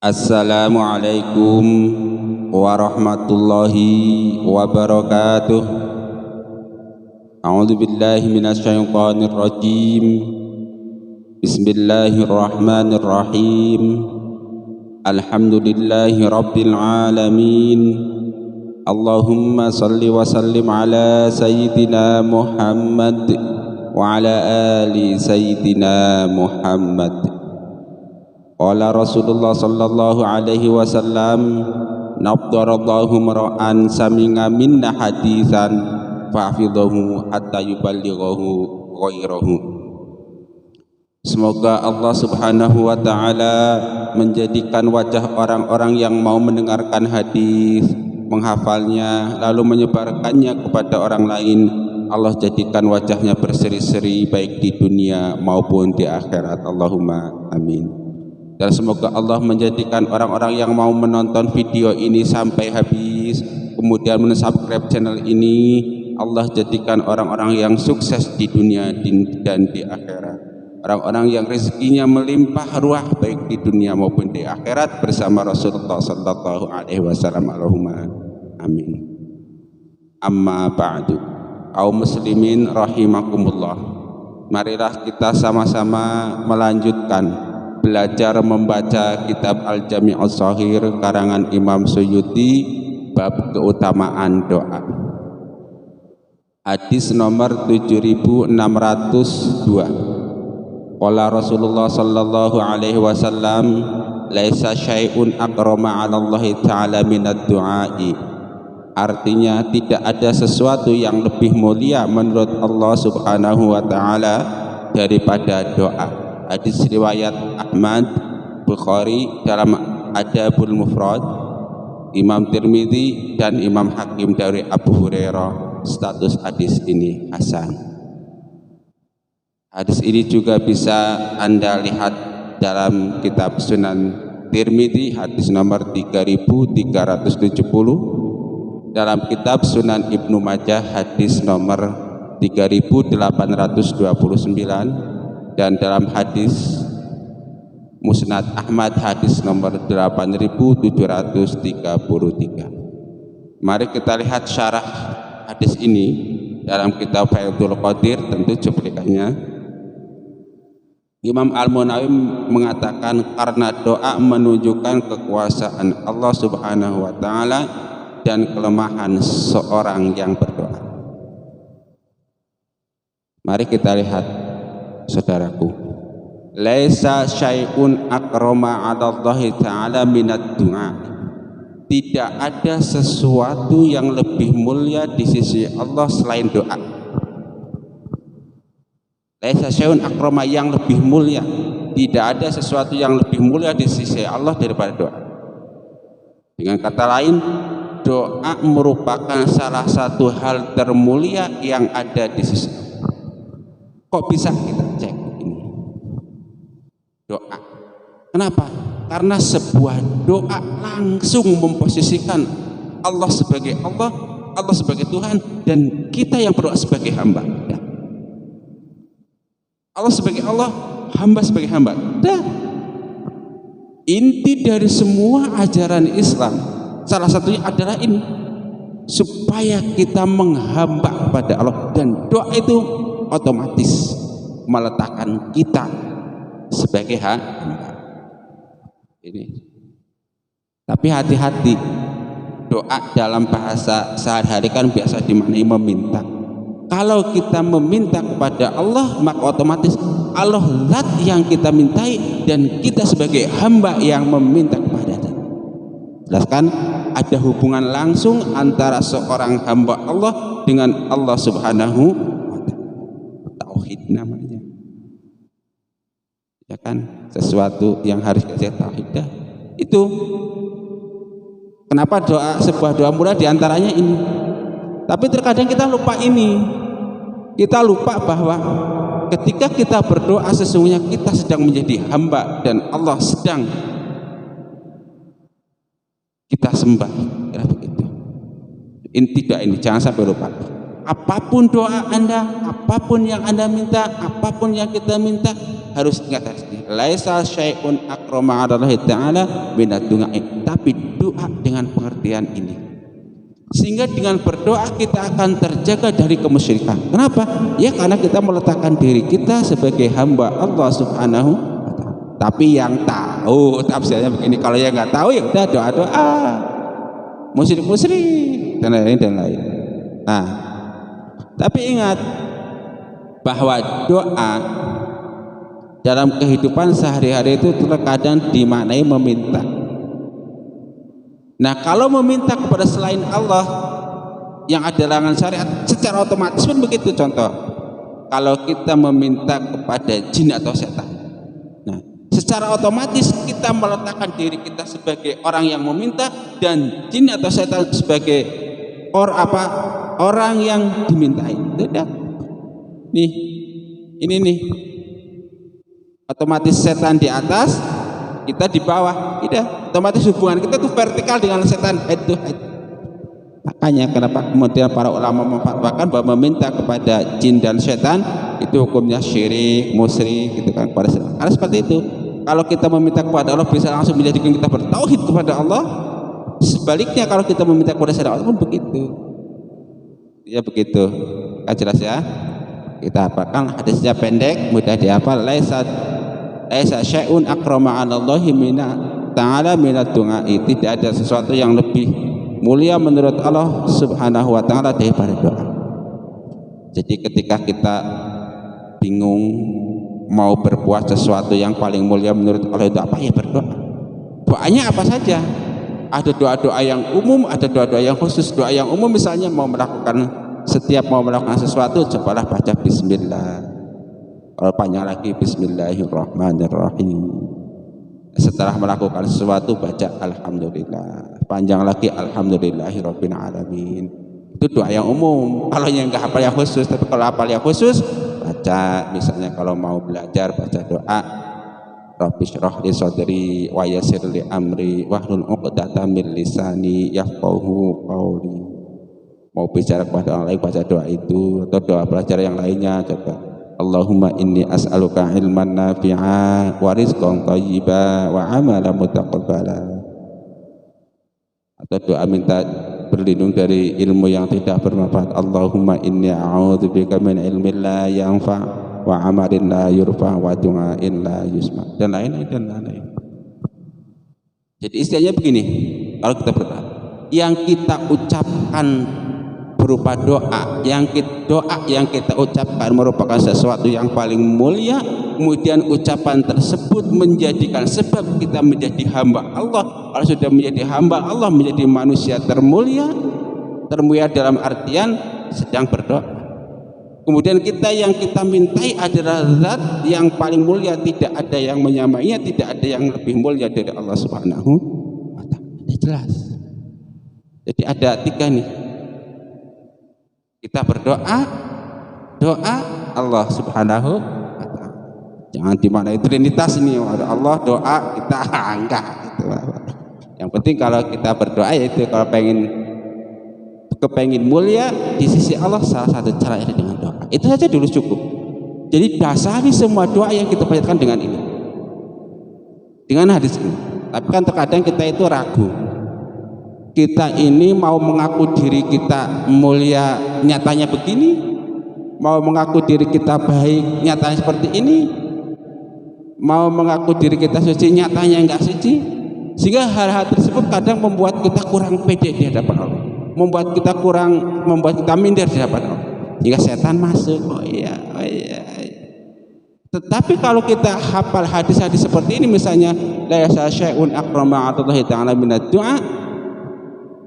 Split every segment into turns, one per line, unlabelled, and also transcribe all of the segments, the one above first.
Assalamualaikum warahmatullahi wabarakatuh. A'udzu billahi minasyaitonir rajim. Bismillahirrahmanirrahim. Alhamdulillahi rabbil alamin. Allahumma salli wa sallim ala sayyidina Muhammad wa ala ali sayyidina Muhammad. Qala Rasulullah sallallahu alaihi wasallam, nabdarallahu mar'an sami'a minna hadisan fahfidhahu hatta yuballighahu ghairahu. Semoga Allah subhanahu wa ta'ala menjadikan wajah orang-orang yang mau mendengarkan hadis, menghafalnya, lalu menyebarkannya kepada orang lain. Allah jadikan wajahnya berseri-seri baik di dunia maupun di akhirat. Allahumma amin. Dan semoga Allah menjadikan orang-orang yang mau menonton video ini sampai habis, kemudian mensubscribe channel ini, Allah jadikan orang-orang yang sukses di dunia dan di akhirat. Orang-orang yang rezekinya melimpah ruah baik di dunia maupun di akhirat bersama Rasulullah sallallahu alaihi wasallam. Allahumma amin. Amma ba'du. Kaum muslimin rahimakumullah. Marilah kita sama-sama melanjutkan belajar membaca kitab Al-Jami' Ash-Shahir karangan Imam Suyuti bab keutamaan doa. Hadis nomor 7602. Qala Rasulullah sallallahu alaihi wasallam, laisa syai'un akrama 'ala Allah ta'ala minad du'a'i. Artinya tidak ada sesuatu yang lebih mulia menurut Allah subhanahu wa ta'ala daripada doa. Hadis riwayat Ahmad, Bukhari dalam Adabul Mufrad, Imam Tirmidzi dan Imam Hakim dari Abu Hurairah. Status hadis ini hasan. Hadis ini juga bisa Anda lihat dalam kitab Sunan Tirmidzi hadis nomor 3370, dalam kitab Sunan Ibnu Majah hadis nomor 3829, dan dalam hadis Musnad Ahmad hadis nomor 8733. Mari kita lihat syarah hadis ini dalam kitab Fathul Qadir, tentu cuplikannya. Imam Al-Munawi mengatakan karena doa menunjukkan kekuasaan Allah subhanahu wa ta'ala dan kelemahan seorang yang berdoa. Mari kita lihat, saudaraku, laisa syai'un akrama 'ala Allah ta'ala minad du'a. Tidak ada sesuatu yang lebih mulia di sisi Allah selain doa. Laisa syai'un akrama, yang lebih mulia. Tidak ada sesuatu yang lebih mulia di sisi Allah daripada doa. Dengan kata lain, doa merupakan salah satu hal termulia yang ada di sisi Allah. Kok bisa kita cek ini? Doa. Kenapa? Karena sebuah doa langsung memposisikan Allah sebagai Allah, Allah sebagai Tuhan, dan kita yang berdoa sebagai hamba. Dah. Allah sebagai Allah, hamba sebagai hamba. Dah. Inti dari semua ajaran Islam salah satunya adalah ini, supaya kita menghamba kepada Allah, dan doa itu otomatis meletakkan kita sebagai hamba. Ini. Tapi hati-hati, doa dalam bahasa sehari-hari kan biasa dimaknai meminta. Kalau kita meminta kepada Allah, maka otomatis Allah zat yang kita mintai dan kita sebagai hamba yang meminta kepada Allah. Jelaskan ada hubungan langsung antara seorang hamba Allah dengan Allah subhanahu. Tauhid namanya, ya kan, sesuatu yang harus kita tauhid. Itu kenapa sebuah doa mulia diantaranya ini. Tapi terkadang kita lupa ini, kita lupa bahwa ketika kita berdoa sesungguhnya kita sedang menjadi hamba dan Allah sedang kita sembah, ya begitu. Ini tidak, ini jangan sampai lupa. Apapun doa Anda, apapun yang Anda minta, apapun yang kita minta, harus ingat ini. Laisa syai'un akrama 'ala Allah Ta'ala minad du'a'i. Tapi doa dengan pengertian ini. Sehingga dengan berdoa kita akan terjaga dari kemusyrikan. Kenapa? Ya karena kita meletakkan diri kita sebagai hamba Allah Subhanahu wa Ta'ala. Tapi yang tahu tafsirnya begini, kalau yang nggak tahu ya udah doa-doa. Musyrik-musyrik dan lain-lain. Nah, tapi ingat bahwa doa dalam kehidupan sehari-hari itu terkadang dimaknai meminta. Nah, kalau meminta kepada selain Allah yang ada larangan syariat, secara otomatis pun begitu. Contoh, kalau kita meminta kepada jin atau setan, nah, secara otomatis kita meletakkan diri kita sebagai orang yang meminta dan jin atau setan sebagai orang yang dimintai. Tidak. Nih, ini nih, otomatis setan di atas, kita di bawah. Tidak, otomatis hubungan kita tuh vertikal dengan setan, head to head. Makanya kenapa kemudian para ulama memfatwakan bahwa meminta kepada jin dan setan itu hukumnya syirik, musyrik gitu kan, pada setan. Karena seperti itu. Kalau kita meminta kepada Allah bisa langsung menjadikan kita bertauhid kepada Allah. Sebaliknya kalau kita meminta kepada setan pun begitu. Ya begitu, kan jelas ya. Kita hafalkan hadisnya pendek, mudah dihafal. Laisa syai'un akrama 'ala Allahi ta'ala minad du'a'i. Tidak ada sesuatu yang lebih mulia menurut Allah Subhanahu wa Ta'ala daripada doa. Jadi ketika kita bingung mau berbuat sesuatu yang paling mulia menurut Allah itu apa, ya berdoa. Doanya apa saja? Ada doa-doa yang umum, ada doa-doa yang khusus. Doa yang umum misalnya setiap mau melakukan sesuatu, cobalah baca bismillah. Kalau panjang lagi bismillahirrahmanirrahim. Setelah melakukan sesuatu baca alhamdulillah. Panjang lagi alhamdulillahirabbil alamin. Itu doa yang umum. Kalau yang enggak hafal yang khusus, tapi kalau hafal yang khusus baca, misalnya kalau mau belajar baca doa Rabbi shrah li sadri wa yassir li amri wahlul 'uqdatam min lisani yafqahu qawli. Mau bicara kepada orang lain baca doa itu, atau doa belajar yang lainnya coba. Allahumma inni as'aluka ilman nafi'a wa rizqan thayyiba wa amalan mutaqabbala. Atau doa minta berlindung dari ilmu yang tidak bermanfaat. Allahumma inni a'udzubika min ilmin la yanfa' wa amalin la yurfa wa du'ain la yusma, dan lain-lain. Jadi istilahnya begini, kalau kita berdoa, yang kita ucapkan berupa doa yang kita ucapkan merupakan sesuatu yang paling mulia, kemudian ucapan tersebut menjadikan sebab kita menjadi hamba Allah. Kalau sudah menjadi hamba Allah, menjadi manusia termulia dalam artian sedang berdoa. Kemudian yang kita mintai adalah zat yang paling mulia, tidak ada yang menyamainya, tidak ada yang lebih mulia dari Allah Subhanahu wa Ta'ala. Jelas. Jadi ada tiga nih. Kita berdoa, doa Allah Subhanahu wa Ta'ala. Jangan dimaknai trinitas ini, ada Allah doa kita enggak gitu. Yang penting kalau kita berdoa yaitu kalau kepengen mulia di sisi Allah, salah satu cara dengan doa. Itu saja dulu cukup. Jadi dasari semua doa yang kita panjatkan dengan ini, dengan hadis ini. Tapi kan terkadang kita itu ragu. Kita ini mau mengaku diri kita mulia, nyatanya begini. Mau mengaku diri kita baik, nyatanya seperti ini. Mau mengaku diri kita suci, nyatanya enggak suci. Sehingga hal-hal tersebut kadang membuat kita kurang pede di hadapan Allah, membuat kita minder di hadapan Allah. Jika setan masuk, oh iya. Tetapi kalau kita hafal hadis-hadis seperti ini, misalnya la syai'un akrama 'ala Allah Ta'ala minad du'a,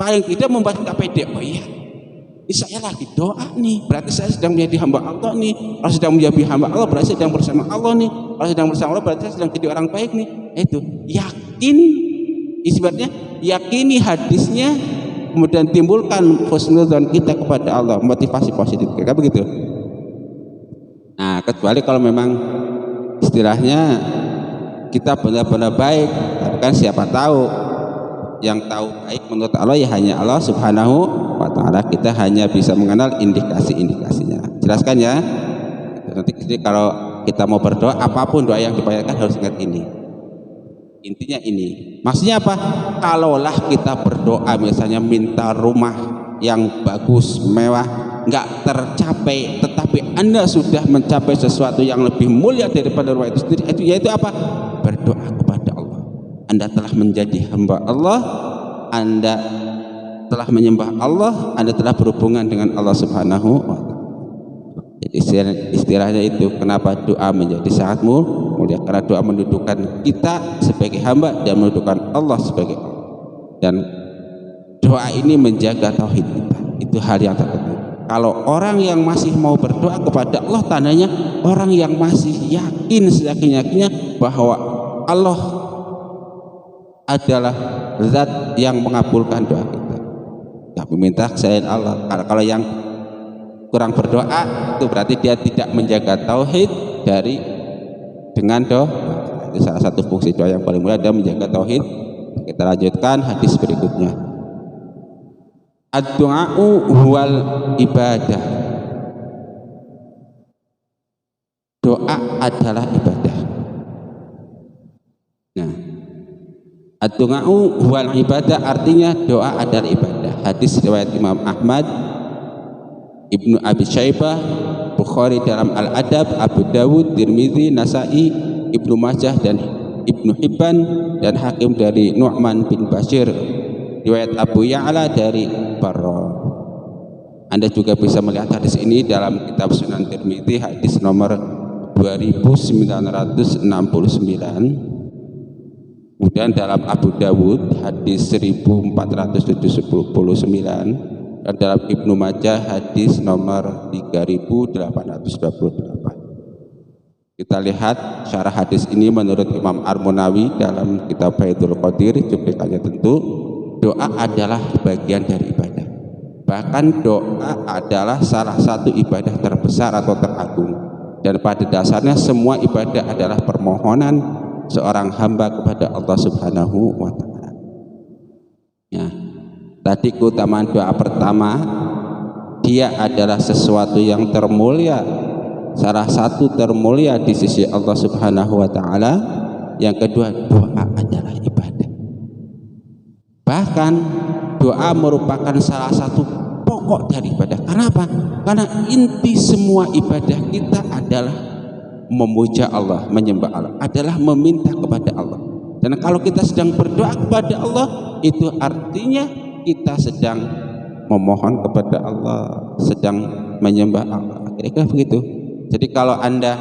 paling tidak membuat kita pede. Oh iya, ini saya lagi doa nih, berarti saya sedang menjadi hamba Allah nih. Kalau sedang menjadi hamba Allah berarti sedang bersama Allah nih. Kalau sedang bersama Allah berarti sedang jadi orang baik nih. Itu yakin, istilahnya yakini hadisnya, kemudian timbulkan husnudzon kita kepada Allah, motivasi positif, kayak begitu. Nah, kecuali kalau memang istilahnya kita benar-benar baik, tapi kan siapa tahu, yang tahu baik menurut Allah ya hanya Allah Subhanahu wa Ta'ala. taala, kita hanya bisa mengenal indikasi-indikasinya. Jelaskan ya. Nanti kalau kita mau berdoa, apapun doa yang dipanjatkan harus ingat ini. Intinya ini. Maksudnya apa? Kalaulah kita berdoa misalnya minta rumah yang bagus, mewah, nggak tercapai, tetapi Anda sudah mencapai sesuatu yang lebih mulia daripada rumah itu sendiri, yaitu apa? Berdoa kepada Allah. Anda telah menjadi hamba Allah, Anda telah menyembah Allah, Anda telah berhubungan dengan Allah Subhanahu wa Ta'ala. Jadi istilahnya itu kenapa doa menjadi sangat mulia, karena doa mendudukan kita sebagai hamba dan mendudukan Allah sebagai Allah. Dan doa ini menjaga tauhid kita. Itu hal yang terpenting. Kalau orang yang masih mau berdoa kepada Allah, tandanya orang yang masih yakin seyakin-yakinnya bahwa Allah adalah zat yang mengabulkan doa kita. Gak meminta selain Allah. Kalau yang kurang berdoa itu berarti dia tidak menjaga tauhid dengan doa. Itu salah satu fungsi doa yang paling mulia, adalah menjaga tauhid. Kita lanjutkan hadis berikutnya. Ad-du'a'u huwal ibadah. Doa adalah ibadah. Nah, ad-du'a'u huwal ibadah artinya doa adalah ibadah. Hadis riwayat Imam Ahmad, Ibnu Abi Syaibah, Bukhari dalam Al-Adab, Abu Dawud, Tirmidzi, Nasai, Ibnu Majah dan Ibnu Hibban, dan Hakim dari Nu'man bin Bashir, riwayat Abu Ya'la dari Barra. Anda juga bisa melihat hadis ini dalam kitab Sunan Tirmidzi, hadis nomor 2969, kemudian dalam Abu Dawud hadis 1479, dan dalam Ibnu Majah hadis nomor 3828. Kita lihat syarah hadis ini menurut Imam Ar-Munawi dalam kitab Faidul Qadir, cuplikannya tentu doa adalah bagian dari ibadah. Bahkan doa adalah salah satu ibadah terbesar atau teragung, dan pada dasarnya semua ibadah adalah permohonan seorang hamba kepada Allah Subhanahu wa Ta'ala. Ya. Tadi keutamaan doa pertama, dia adalah sesuatu yang termulia, salah satu termulia di sisi Allah Subhanahu wa Ta'ala. Yang kedua, doa adalah ibadah. Bahkan doa merupakan salah satu pokok dari ibadah. Kenapa? Karena inti semua ibadah kita adalah memuja Allah, menyembah Allah, adalah meminta kepada Allah. Dan kalau kita sedang berdoa kepada Allah, itu artinya kita sedang memohon kepada Allah, sedang menyembah Allah. Kira-kira begitu. Jadi kalau Anda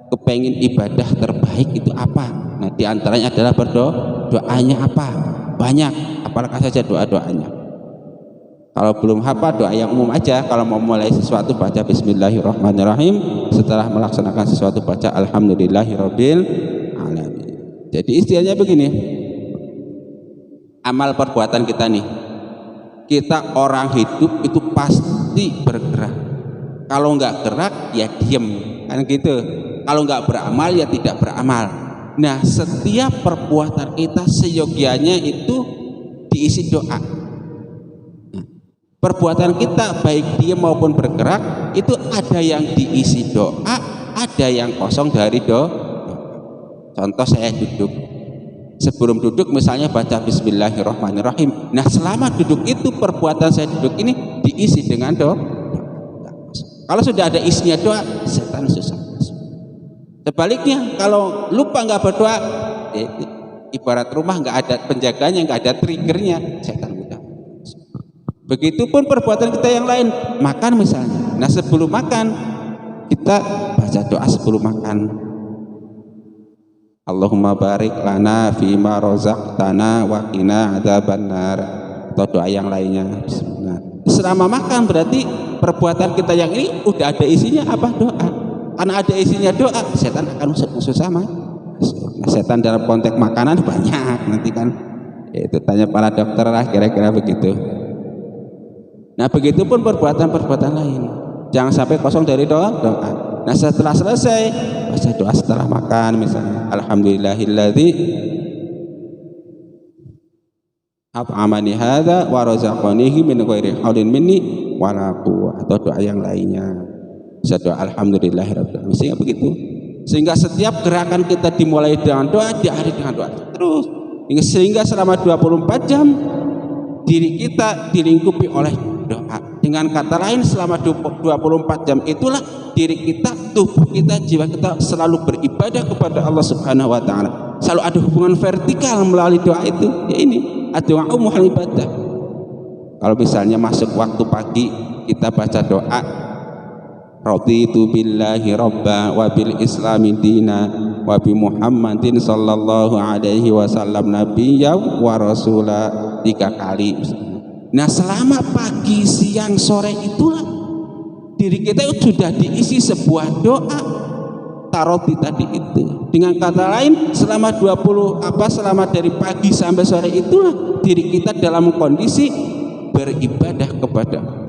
kepengin ibadah terbaik itu apa? Nah, diantaranya adalah berdoa. Doanya apa? Banyak. Apalagi saja doa-doanya. Kalau belum hafal, doa yang umum aja. Kalau mau mulai sesuatu, baca Bismillahirrahmanirrahim. Setelah melaksanakan sesuatu, baca Alhamdulillahirabbil alamin. Jadi istilahnya begini, amal perbuatan kita nih, kita orang hidup itu pasti bergerak. Kalau nggak gerak ya diem, kan gitu. Kalau nggak beramal ya tidak beramal. Nah, setiap perbuatan kita seyogianya itu diisi doa. Perbuatan kita baik diem maupun bergerak itu ada yang diisi doa, ada yang kosong dari doa. Contoh, saya duduk. Sebelum duduk misalnya baca Bismillahirrahmanirrahim. Nah, selama duduk itu perbuatan saya duduk ini diisi dengan doa. Kalau sudah ada isinya doa, setan susah. Sebaliknya kalau lupa nggak berdoa, ibarat rumah nggak ada penjaganya, nggak ada triggernya, setan mudah. Begitupun perbuatan kita yang lain, makan misalnya. Nah, sebelum makan kita baca doa sebelum makan. Allahumma barik lana fima razaqtana wa qina adzabannar, atau doa yang lainnya. Bismillah. Selama makan berarti perbuatan kita yang ini udah ada isinya apa? Doa. Karena ada isinya doa, setan akan musuh sama. Nah, setan dalam konteks makanan banyak nanti kan. Itu tanya para dokter lah, kira-kira begitu. Nah, begitupun perbuatan-perbuatan lain. Jangan sampai kosong dari doa. Nah, setelah selesai baca doa setelah makan misalnya, Alhamdulillahilladzi at'amani hadza wa razaqanihi min ghairi haulin minni wala quwwah, atau doa yang lainnya. Bisa doa alhamdulillahirabbil alamin. Sehingga begitu. Sehingga setiap gerakan kita dimulai dengan doa, diakhiri dengan doa terus. Sehingga selama 24 jam diri kita dilingkupi oleh doa. Dengan kata lain, selama 24 jam itulah diri kita, tubuh kita, jiwa kita selalu beribadah kepada Allah Subhanahu wa taala. Selalu ada hubungan vertikal melalui doa itu. Ya ini doa muhal ibadah. Kalau misalnya masuk waktu pagi, kita baca doa raditu billahi robba wa bil islami dina wa bi muhammadin sallallahu alaihi wasallam nabiyya wa rasula 3 kali. Nah selama pagi, siang, sore itulah diri kita itu sudah diisi sebuah doa taroti tadi itu. Dengan kata lain, selama selama dari pagi sampai sore itulah diri kita dalam kondisi beribadah kepada Allah.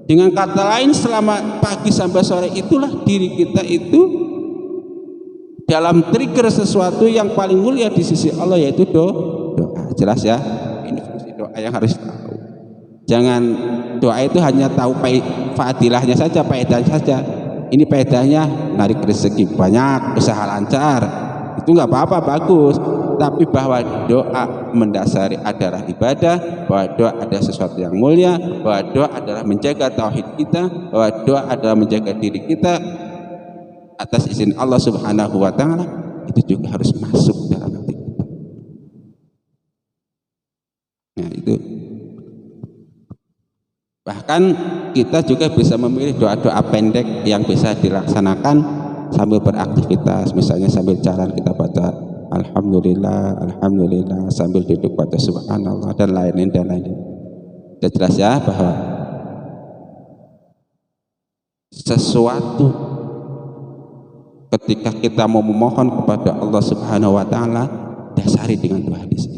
Dengan kata lain, selama pagi sampai sore itulah diri kita itu dalam trigger sesuatu yang paling mulia di sisi Allah, yaitu doa. Jelas ya? Ini fungsi doa yang harus tahu. Jangan doa itu hanya tahu fadilahnya saja, faedahnya saja. Ini faedahnya narik rezeki banyak, usaha lancar, itu nggak apa-apa, bagus. Tapi bahwa doa mendasari adalah ibadah, bahwa doa adalah sesuatu yang mulia, bahwa doa adalah menjaga tauhid kita, bahwa doa adalah menjaga diri kita atas izin Allah Subhanahu wa taala, itu juga harus masuk dalam hati kita. Nah, itu. Bahkan kita juga bisa memilih doa-doa pendek yang bisa dilaksanakan sambil beraktivitas. Misalnya sambil jalan kita baca alhamdulillah, alhamdulillah, sambil duduk baca subhanallah dan lain-lain dan lain-lain. Sudah jelas ya bahwa sesuatu ketika kita mau memohon kepada Allah Subhanahu wa taala, dasari dengan dua hadis ini.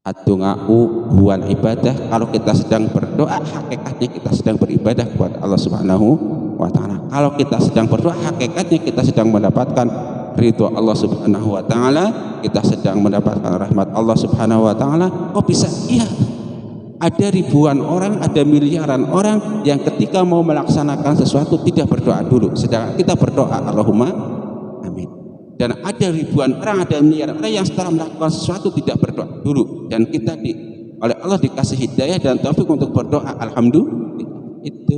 Ad-du'a'u huwal ibadah. Kalau kita sedang berdoa, hakikatnya kita sedang beribadah kepada Allah Subhanahu wa taala. Kalau kita sedang berdoa, hakikatnya kita sedang mendapatkan ridho Allah Subhanahu wa taala, kita sedang mendapatkan rahmat Allah Subhanahu wa taala. Oh bisa? Iya. Ada ribuan orang, ada miliaran orang yang ketika mau melaksanakan sesuatu tidak berdoa dulu, sedangkan kita berdoa Allahumma amin. Dan ada ribuan orang, ada miliaran orang yang setelah melakukan sesuatu tidak berdoa dulu, dan kita oleh Allah dikasih hidayah dan taufik untuk berdoa alhamdulillah. Itu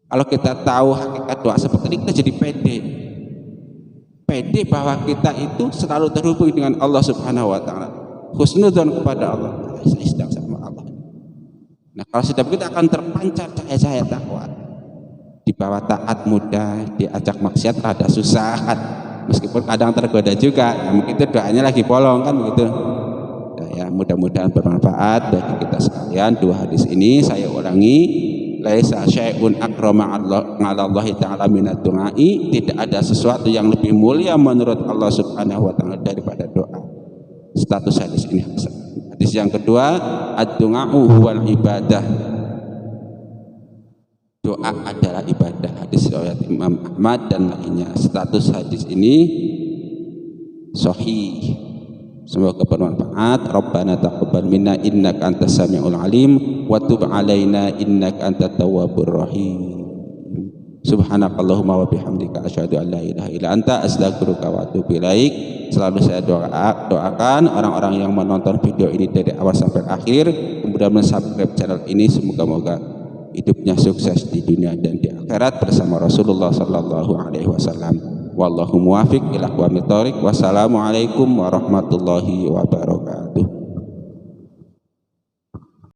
kalau kita tahu hakikat doa seperti ini, kita jadi pede bahwa kita itu selalu terhubung dengan Allah Subhanahu wa taala, husnudzon kepada Allah. Saya sedang sama Allah. Nah, kalau sudah begitu akan terpancar cahaya-cahaya takwa. Di bawah taat mudah, diajak maksiat rada susah kan. Meskipun kadang tergoda juga, ya mungkin itu doanya lagi bolong kan begitu. Ya, mudah-mudahan bermanfaat bagi kita sekalian. Dua hadis ini saya ulangi, laisa syai'un akrama 'alallahi ta'ala minad du'ai. Tidak ada sesuatu yang lebih mulia menurut Allah Subhanahu wa taala daripada doa. Status hadis ini hasan. Hadis yang kedua, ad-du'a'u huwal ibadah. Doa adalah ibadah. Hadis riwayat Imam Ahmad dan lainnya. Status hadis ini sahih. Semoga bermanfaat. Rabbana taqabbal minna innaka antas samiul alim wa tub alaina innaka antat tawwabur rahim. Subhanakallahumma wa bihamdika asyhadu an la ilaha illa anta astaghfiruka wa atubu ilaik. Selalu saya doakan orang-orang yang menonton video ini dari awal sampai akhir, kemudian mensubscribe channel ini, semoga-moga hidupnya sukses di dunia dan di akhirat bersama Rasulullah sallallahu alaihi wasallam. Wallahu muwaffiq ila aqwamit thoriq. Wassalamualaikum warahmatullahi wabarakatuh.